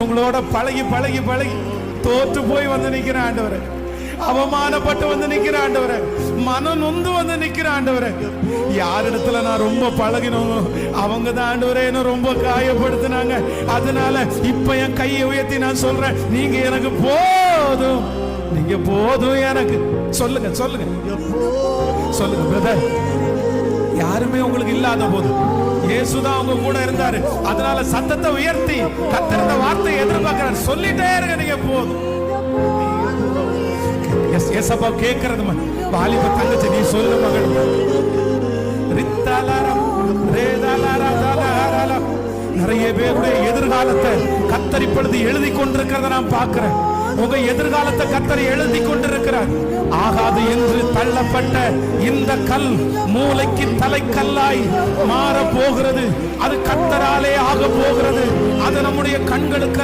உங்களோட பழகி பழகி பழகி தோற்று போய் வந்து நிக்கிற ஆண்டவரே, அவமானப்பட்டு வந்து நிக்கிற ஆண்டவரே, மனம் நொந்து வந்து நிக்கிற ஆண்டவரே, யாரிடத்துல நான் ரொம்ப பழகினோம் அவங்க தான் ஆண்டவரே என்ன ரொம்ப காயப்படுத்தினாங்க. அதனால இப்ப என் கையை உயர்த்தி நான் சொல்றேன், நீங்க எனக்கு போதும், நீங்க போதும் எனக்கு. சொல்லுங்க சொல்லுங்க சொல்லுங்க பிரதர். யாருமே உங்களுக்கு இல்லாத போது இயேசுதான் உங்க கூட இருந்தாரு. அதனால சத்தத்தை உயர்த்தி கர்த்தர் வார்த்தையை எதிர்பார்க்கிறார். சொல்லிட்டே இருங்க, நீங்க போதும். ஏசப்பா கேட்கறது வாலிப தங்கச்சி, நீ சொல்லு மகள். நிறைய பேருடைய எதிர்காலத்தை கர்த்தர் இப்பொழுது எழுதி கொண்டிருக்கிறத நான் பார்க்கிறேன். உங்க எதிர்காலத்தை கர்த்தர் எழுதி கொண்டிருக்கிறார். ஆகாது என்று தள்ளப்பட்ட இந்த கல் மூளைக்கு தலைக்கல்லாய் மாற போகிறது. அது கர்த்தராலே ஆக போகிறது. அது நம்முடைய கண்களுக்கு